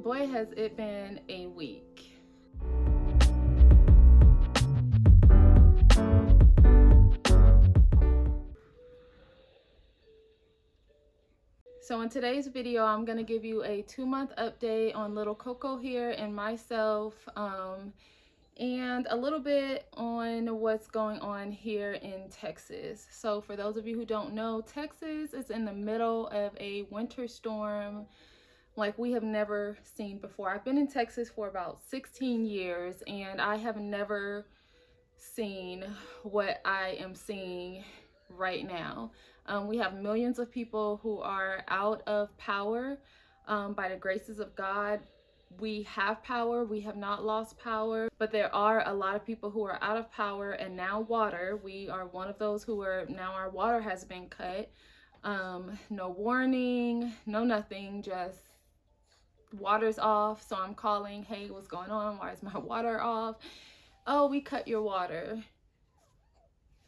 boy, has it been a week. So in today's video, I'm going to give you a 2-month update on little Coco here and myself, and a little bit on what's going on here in Texas. So for those of you who don't know, Texas is in the middle of a winter storm like we have never seen before. I've been in Texas for about 16 years and I have never seen what I am seeing right now. We have millions of people who are out of power. By the graces of God, we have power. We have not lost power, but there are a lot of people who are out of power and now water. We are one of those who are now, our water has been cut. No warning, no nothing, just water's off. So I'm calling, hey, what's going on? Why is my water off? Oh, we cut your water.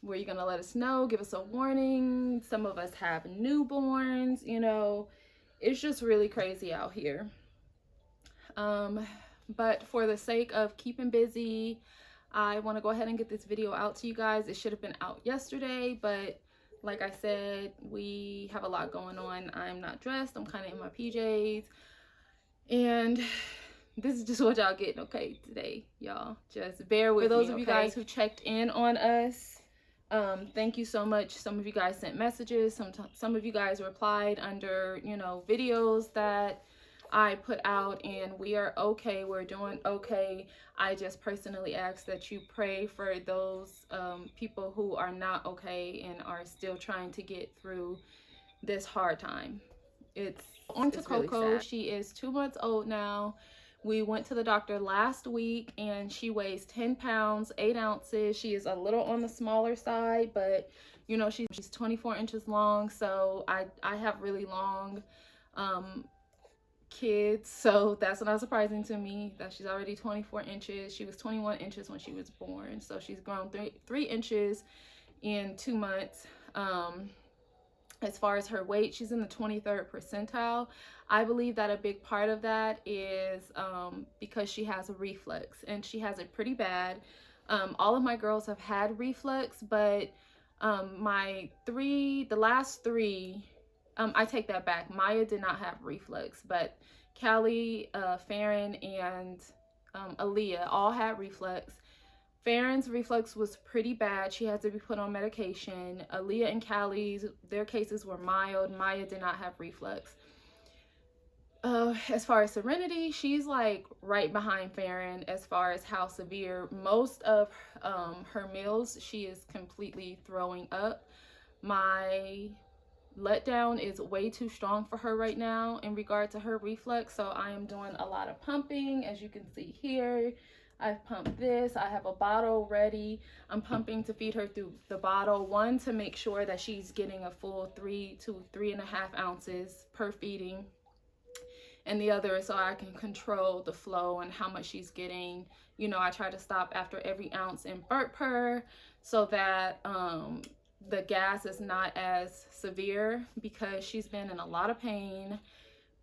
Were you gonna let us know? Give us a warning. Some of us have newborns, you know, it's just really crazy out here. But for the sake of keeping busy, I want to go ahead and get this video out to you guys. It should have been out yesterday, but like I said, we have a lot going on. I'm not dressed. I'm kind of in my PJs, and this is just what y'all getting, okay, today, y'all. Just bear with me, okay? For those of you guys who checked in on us, thank you so much. Some of you guys sent messages. Some of you guys replied under, you know, videos that I put out, and we are okay. We're doing okay. I just personally ask that you pray for those people who are not okay and are still trying to get through this hard time. It's on to Coco. Really, she is 2 months old now. We went to the doctor last week and she weighs 10 pounds, 8 ounces. She is a little on the smaller side, but you know, she's 24 inches long. So I have really long kids. So that's not surprising to me that she's already 24 inches. She was 21 inches when she was born. So she's grown 3 inches in 2 months. As far as her weight, she's in the 23rd percentile. I believe that a big part of that is because she has a reflux, and she has it pretty bad. All of my girls have had reflux, but the last 3, I take that back. Maya did not have reflux, but Callie, Farron, and Aaliyah all had reflux. Farron's reflux was pretty bad. She had to be put on medication. Aaliyah and Callie's, their cases were mild. Maya did not have reflux. As far as Serenity, she's like right behind Farron as far as how severe. Most of her meals, she is completely throwing up. My letdown is way too strong for her right now in regard to her reflux, so I am doing a lot of pumping. As you can see here, I've pumped this. I have a bottle ready. I'm pumping to feed her through the bottle. One, to make sure that she's getting a full 3 to 3.5 ounces per feeding, and the other is so I can control the flow and how much she's getting. You know, I try to stop after every ounce and burp her so that the gas is not as severe, because she's been in a lot of pain.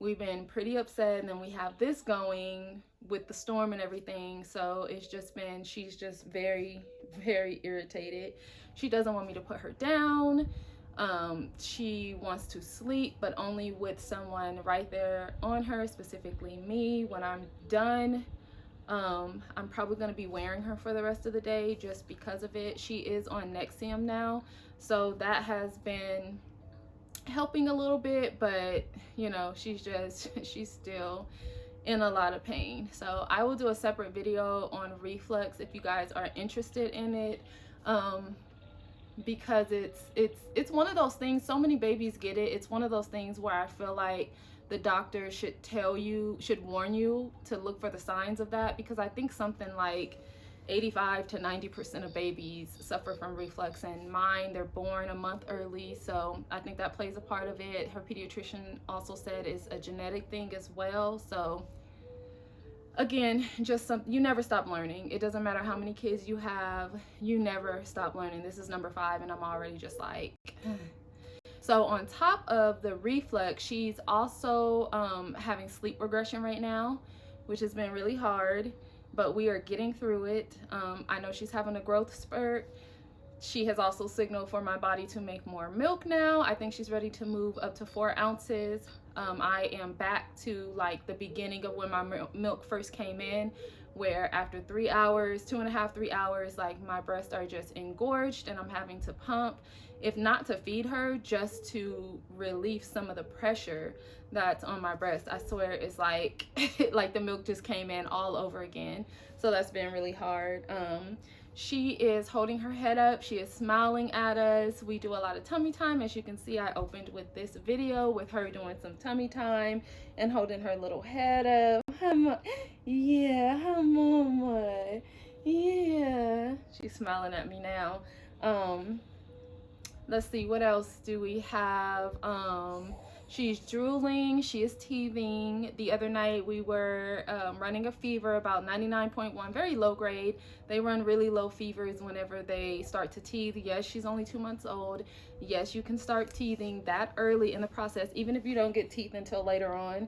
We've been pretty upset, and then we have this going with the storm and everything, so it's just been, she's just very, very irritated. She doesn't want me to put her down. She wants to sleep, but only with someone right there on her, specifically me. When I'm done, I'm probably going to be wearing her for the rest of the day just because of it. She is on Nexium now, so that has been helping a little bit, but you know, she's still in a lot of pain. So I will do a separate video on reflux if you guys are interested in it, because it's one of those things, so many babies get it. It's one of those things where I feel like the doctor should warn you to look for the signs of that, because I think something like 85 to 90% of babies suffer from reflux, and mine, they're born a month early, so I think that plays a part of it. Her pediatrician also said it's a genetic thing as well. So again, just you never stop learning. It doesn't matter how many kids you have, you never stop learning. This is number 5 and I'm already just like So on top of the reflux, she's also having sleep regression right now, which has been really hard, but we are getting through it. I know she's having a growth spurt. She has also signaled for my body to make more milk now. I think she's ready to move up to 4 ounces. I am back to like the beginning of when my milk first came in, where after 3 hours, 2.5, 3 hours, like my breasts are just engorged and I'm having to pump, if not to feed her, just to relieve some of the pressure that's on my breast. I swear it's like like the milk just came in all over again. So that's been really hard. She is holding her head up. She is smiling at us. We do a lot of tummy time. As you can see, I opened with this video with her doing some tummy time and holding her little head up. Yeah, hi mama. Yeah. She's smiling at me now. Let's see, what else do we have? She's drooling, she is teething. The other night we were running a fever about 99.1, very low grade. They run really low fevers whenever they start to teeth. Yes, she's only 2 months old. Yes, you can start teething that early in the process, even if you don't get teeth until later on.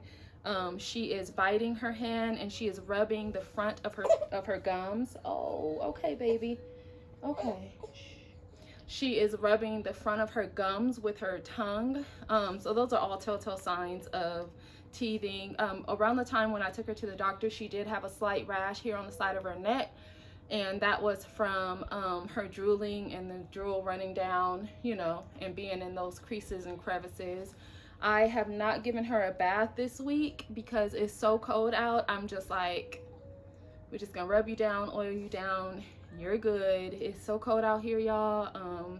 She is biting her hand and she is rubbing the front of her gums. Oh, okay, baby. Okay. She is rubbing the front of her gums with her tongue. So those are all telltale signs of teething. Around the time when I took her to the doctor, she did have a slight rash here on the side of her neck. And that was from her drooling and the drool running down, you know, and being in those creases and crevices. I have not given her a bath this week because it's so cold out. I'm just like, we're just gonna rub you down, oil you down. You're good. It's so cold out here, y'all.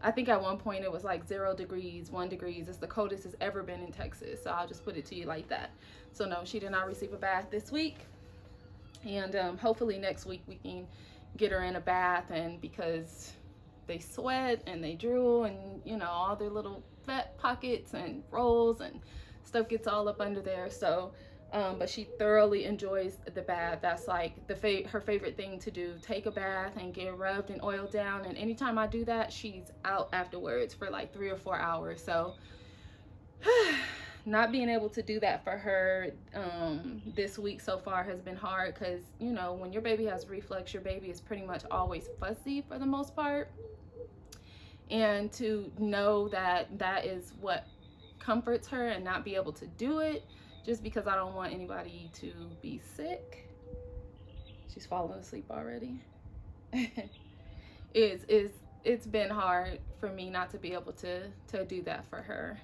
I think at one point it was like 0 degrees, 1 degree. It's the coldest it's ever been in Texas. So I'll just put it to you like that. So no, she did not receive a bath this week. And hopefully next week we can get her in a bath, and because they sweat and they drool and, you know, all their little fat pockets and rolls and stuff gets all up under there. So but she thoroughly enjoys the bath. That's like her favorite thing to do. Take a bath and get rubbed and oiled down. And anytime I do that, she's out afterwards for like 3 or 4 hours. So not being able to do that for her this week so far has been hard, because, you know, when your baby has reflux, your baby is pretty much always fussy for the most part. And to know that that is what comforts her and not be able to do it, just because I don't want anybody to be sick. She's falling asleep already. It's been hard for me not to be able to do that for her.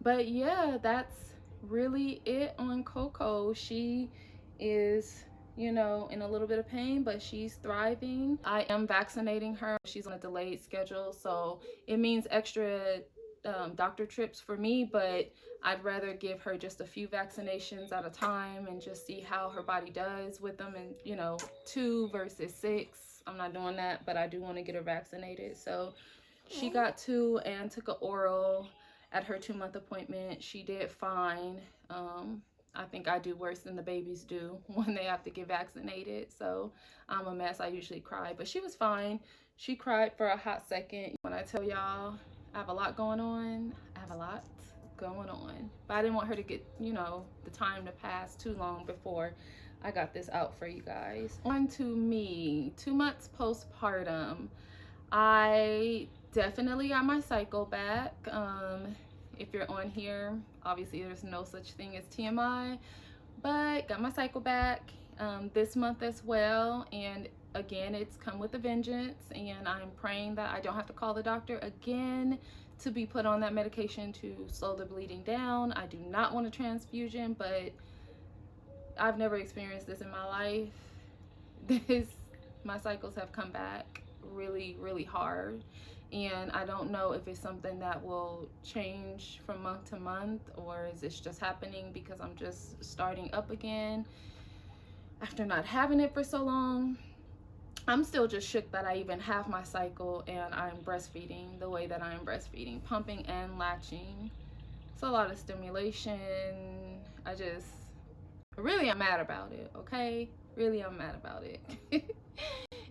But yeah, that's really it on Coco. She is, you know, in a little bit of pain, but she's thriving. I am vaccinating her. She's on a delayed schedule, so it means extra doctor trips for me, but I'd rather give her just a few vaccinations at a time and just see how her body does with them. And, you know, 2 versus 6, I'm not doing that, but I do want to get her vaccinated. So she got 2 and took an oral at her 2-month appointment. She did fine. I think I do worse than the babies do when they have to get vaccinated. So I'm a mess. I usually cry, but she was fine. She cried for a hot second. When I tell y'all I have a lot going on, I have a lot going on. But I didn't want her to get, you know, the time to pass too long before I got this out for you guys. On to me, 2 months postpartum. I definitely got my cycle back. If you're on here, obviously there's no such thing as TMI, but got my cycle back this month as well. And again, it's come with a vengeance, and I'm praying that I don't have to call the doctor again to be put on that medication to slow the bleeding down. I do not want a transfusion, but I've never experienced this in my life. My cycles have come back really, really hard, and I don't know if it's something that will change from month to month, or is this just happening because I'm just starting up again after not having it for so long. I'm still just shook that I even have my cycle and I'm breastfeeding the way that I'm breastfeeding, pumping and latching. It's a lot of stimulation. Really, I'm mad about it, okay? Really, I'm mad about it.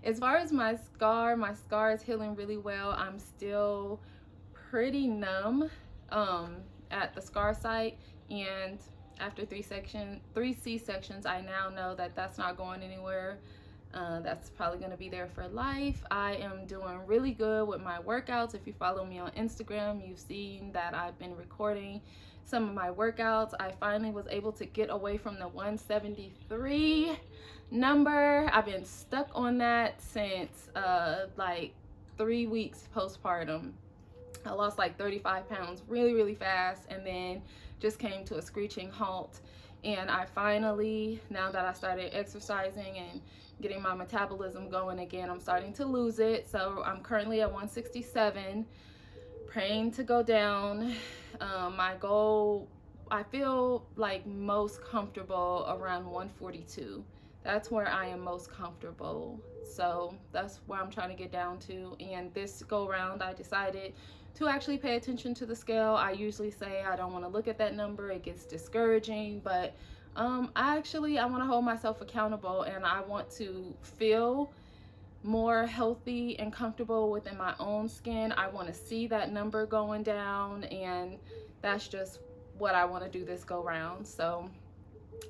As far as my scar is healing really well. I'm still pretty numb at the scar site, and after 3 C-sections, I now know that that's not going anywhere. That's probably going to be there for life. I am doing really good with my workouts. If you follow me on Instagram, you've seen that I've been recording some of my workouts. I finally was able to get away from the 173 number. I've been stuck on that since like 3 weeks postpartum. I lost like 35 pounds really fast, and then just came to a screeching halt. And I finally, now that I started exercising and getting my metabolism going again, I'm starting to lose it. So I'm currently at 167, praying to go down. My goal, I feel like most comfortable around 142. That's where I am most comfortable. So that's where I'm trying to get down to. And this go around, I decided to actually pay attention to the scale. I usually say I don't want to look at that number, it gets discouraging, but I want to hold myself accountable, and I want to feel more healthy and comfortable within my own skin. I want to see that number going down, and that's just what I want to do this go round. So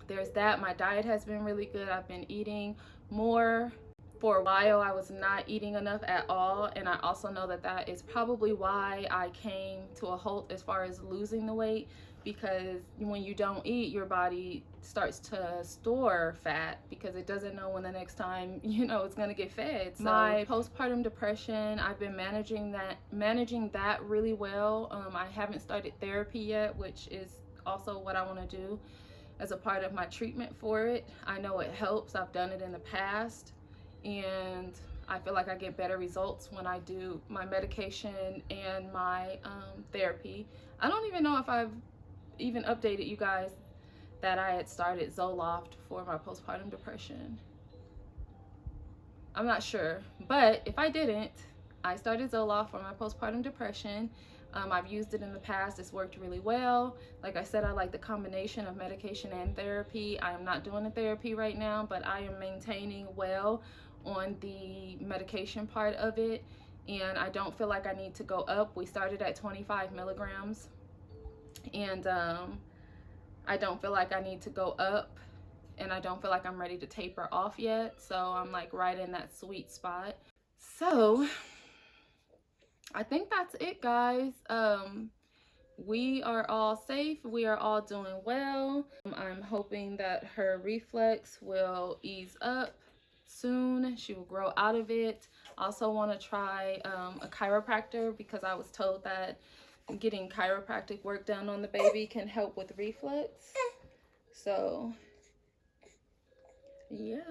there's that. My diet has been really good. I've been eating more. For a while, I was not eating enough at all, and I also know that that is probably why I came to a halt as far as losing the weight, because when you don't eat, your body starts to store fat because it doesn't know when the next time, you know, it's gonna get fed. So my postpartum depression, I've been managing that really well. I haven't started therapy yet, which is also what I want to do as a part of my treatment for it. I know it helps. I've done it in the past, and I feel like I get better results when I do my medication and my therapy. I don't even know if I've even updated you guys that I had started Zoloft for my postpartum depression. I'm not sure, but if I didn't, I started Zoloft for my postpartum depression. I've used it in the past. It's worked really well. Like I said, I like the combination of medication and therapy. I am not doing the therapy right now, but I am maintaining well on the medication part of it, and I don't feel like I need to go up. We started at 25 milligrams, and I don't feel like I need to go up, and I don't feel like I'm ready to taper off yet. So I'm like right in that sweet spot. So I think that's it, guys. We are all safe. We are all doing well. I'm hoping that her reflux will ease up soon. She will grow out of it. Also want to try a chiropractor, because I was told that getting chiropractic work done on the baby can help with reflux. So yeah,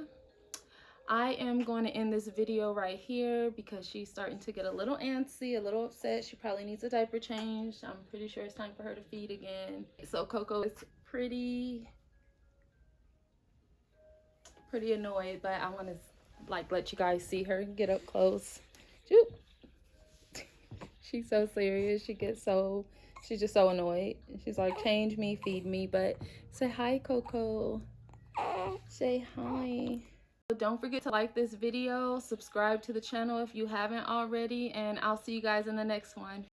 I am going to end this video right here because she's starting to get a little antsy, a little upset. She probably needs a diaper change. I'm pretty sure it's time for her to feed again. So Coco is pretty annoyed, but I want to like let you guys see her get up close. She's so serious. She's just so annoyed. She's like, change me, feed me. But say hi, Coco. Say hi. Don't forget to like this video, subscribe to the channel if you haven't already, and I'll see you guys in the next one.